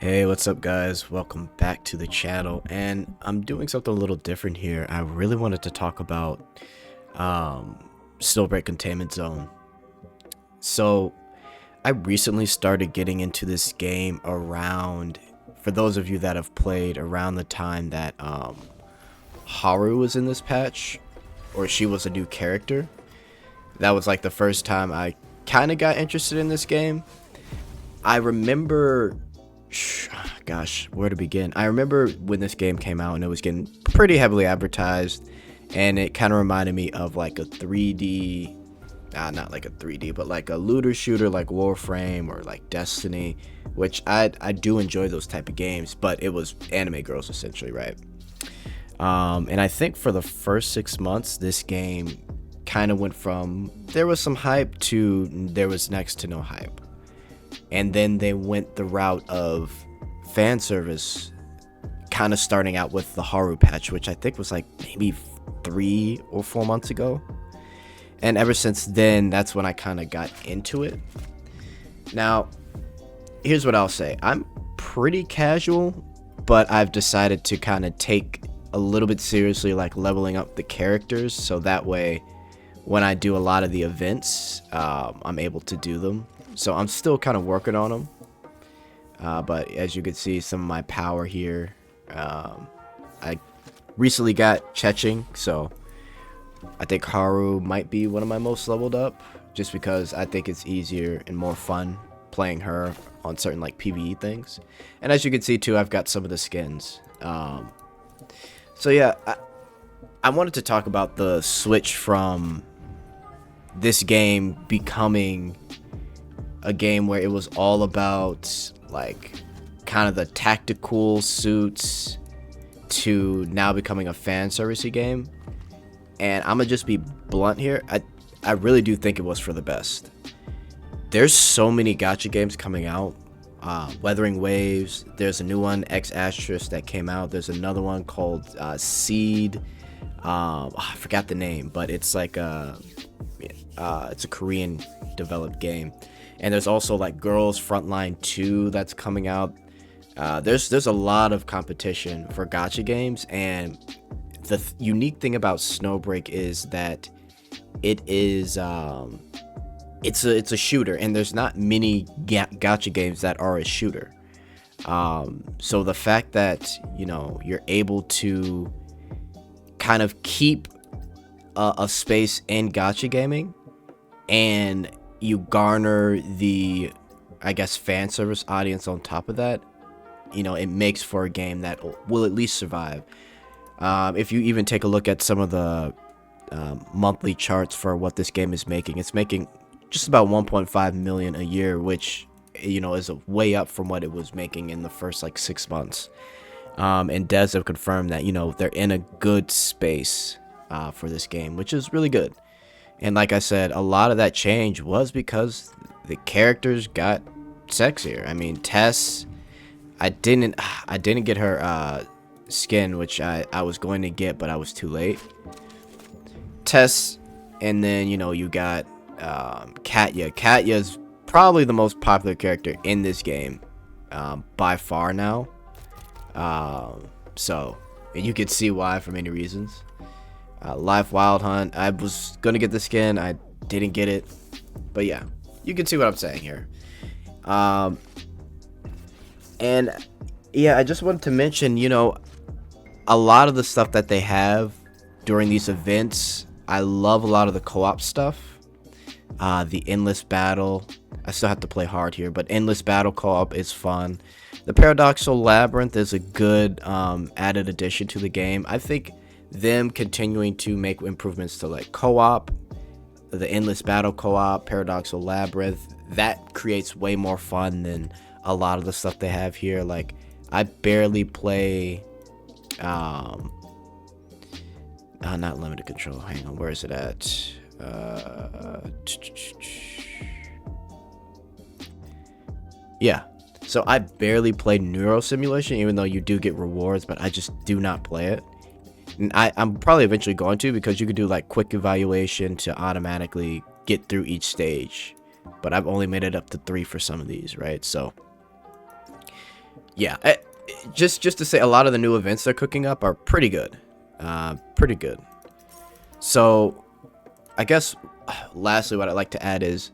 Hey, what's up guys? Welcome back to the channel, and I'm doing something a little different here. I really wanted to talk about Snowbreak Containment Zone. So, I recently started getting into this game around, for those of you that have played, around the time that Haru was in this patch, or she was a new character. That was like the first time I kind of got interested in this game. I remember, gosh, where to begin? I remember when this game came out and it was getting pretty heavily advertised, and it kind of reminded me of like a 3D, not like a 3D, but like a looter shooter like Warframe or like Destiny, which I do enjoy those type of games, but it was anime girls essentially, right? And I think for the first 6 months, this game kind of went from there was some hype to there was next to no hype. And then they went the route of fan service, kind of starting out with the Haru patch, which I think was like maybe 3 or 4 months ago. And ever since then, that's when I kind of got into it. Now, here's what I'll say. I'm pretty casual, but I've decided to kind of take a little bit seriously, like leveling up the characters, so that way when I do a lot of the events, I'm able to do them. So I'm still kind of working on them, but as you can see, some of my power here, I recently got Cheching, so I think Haru might be one of my most leveled up, just because I think it's easier and more fun playing her on certain like PvE things. And as you can see too, I've got some of the skins. So yeah, I wanted to talk about the switch from this game becoming a game where it was all about like kind of the tactical suits to now becoming a fan servicey game. And I'm gonna just be blunt here. I really do think it was for the best. There's so many gacha games coming out. Weathering Waves. There's a new one, X Asterisk, that came out. There's another one called Seed. I forgot the name, but it's like it's a Korean developed game. And there's also like Girls Frontline 2 that's coming out. There's a lot of competition for gacha games, and the unique thing about Snowbreak is that it is it's a shooter, and there's not many gacha games that are a shooter. So the fact that you're able to kind of keep a space in gacha gaming, and you garner the, I guess, fan service audience on top of that, it makes for a game that will at least survive. If you even take a look at some of the monthly charts for what this game is making, it's making just about 1.5 million a year, which is way up from what it was making in the first like 6 months. And devs have confirmed that they're in a good space for this game, which is really good. And like I said, a lot of that change was because the characters got sexier. I mean, Tess, I didn't get her skin, which I was going to get, but I was too late. Tess, and then you got Katya. Katya's probably the most popular character in this game by far now. So, and you can see why for many reasons. Life Wild Hunt, I was gonna get the skin, I didn't get it, but yeah, you can see what I'm saying here. And yeah, I just wanted to mention, a lot of the stuff that they have during these events, I love a lot of the co-op stuff. The endless battle, I still have to play hard here, but endless battle co-op is fun. The Paradoxal Labyrinth is a good added addition to the game. I think them continuing to make improvements to like co-op, the endless battle co-op, Paradoxal Labyrinth, that creates way more fun than a lot of the stuff they have here. Like, I barely play not limited control, hang on, where is it at? Yeah, so I barely play Neuro Simulation, even though you do get rewards, but I just do not play it. And I'm probably eventually going to, because you could do like quick evaluation to automatically get through each stage, but I've only made it up to 3 for some of these, right? So Yeah, just to say, a lot of the new events they're cooking up are pretty good. Pretty good. So, I guess, lastly, what I'd like to add is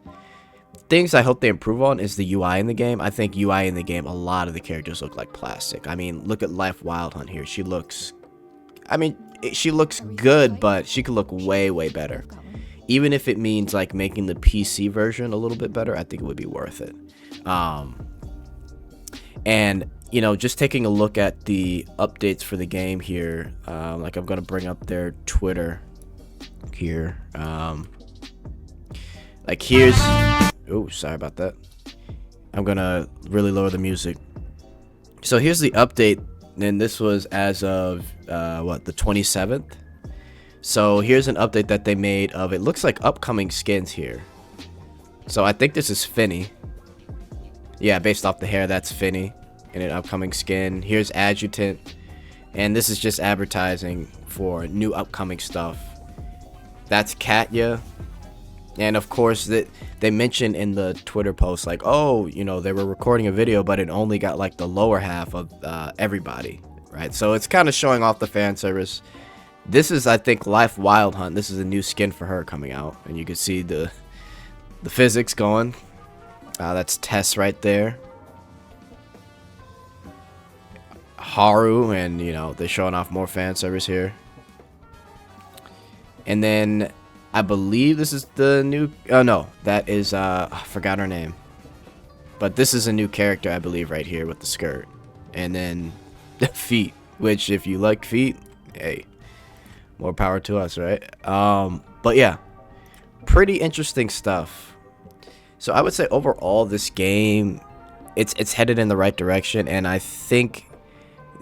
things I hope they improve on is the UI in the game. I think UI in the game, a lot of the characters look like plastic. I mean, look at Life Wild Hunt here. She looks, I mean, she looks good, but she could look way, way better. Even if it means like making the PC version a little bit better, I think it would be worth it. And you know, just taking a look at the updates for the game here, like I'm gonna bring up their Twitter here. Like here's, oh, sorry about that. I'm gonna really lower the music. So here's the update, and this was as of what, the 27th. So here's an update that they made of, it looks like upcoming skins here. So I think this is Finny. Yeah, based off the hair, that's Finny in an upcoming skin. Here's Adjutant, and this is just advertising for new upcoming stuff. That's Katya, and of course that they mentioned in the Twitter post, like, oh, you know, they were recording a video, but it only got like the lower half of everybody, right? So it's kind of showing off the fan service. This is, I think, Life Wild Hunt. This is a new skin for her coming out, and you can see the physics going. That's Tess right there. Haru, and you know, they're showing off more fan service here. And then I believe this is the new, oh no, that is I forgot her name. But this is a new character, I believe, right here with the skirt. And then the feet, which if you like feet, hey, more power to us, right? But yeah, pretty interesting stuff. So I would say overall this game, it's headed in the right direction, and I think,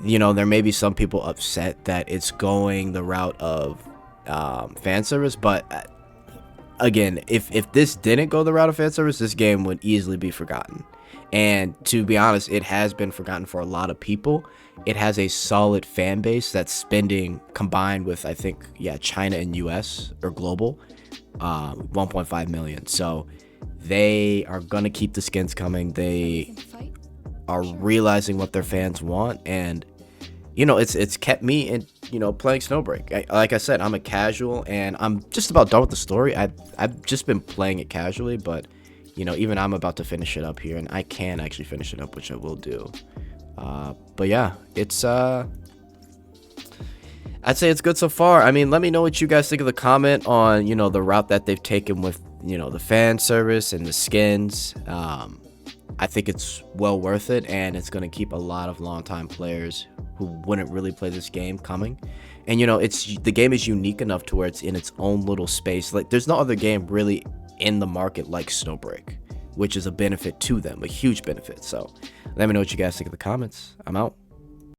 you know, there may be some people upset that it's going the route of fan service, but again, if this didn't go the route of fan service, this game would easily be forgotten. And to be honest, it has been forgotten for a lot of people. It has a solid fan base that's spending, combined with, I think, yeah, China and US or global, 1.5 million. So they are gonna keep the skins coming. They are realizing what their fans want, and you know, it's kept me in, you know, playing Snowbreak. Like I said, I'm a casual, and I'm just about done with the story. I've just been playing it casually, but you know, even I'm about to finish it up here, and I can actually finish it up, which I will do. But yeah, it's I'd say it's good so far. I mean, let me know what you guys think of the comment on, you know, the route that they've taken with, you know, the fan service and the skins. I think it's well worth it, and it's going to keep a lot of longtime players who wouldn't really play this game coming. And you know, the game is unique enough to where it's in its own little space. Like, there's no other game really in the market like Snowbreak, which is a benefit to them, a huge benefit. So let me know what you guys think in the comments. I'm out.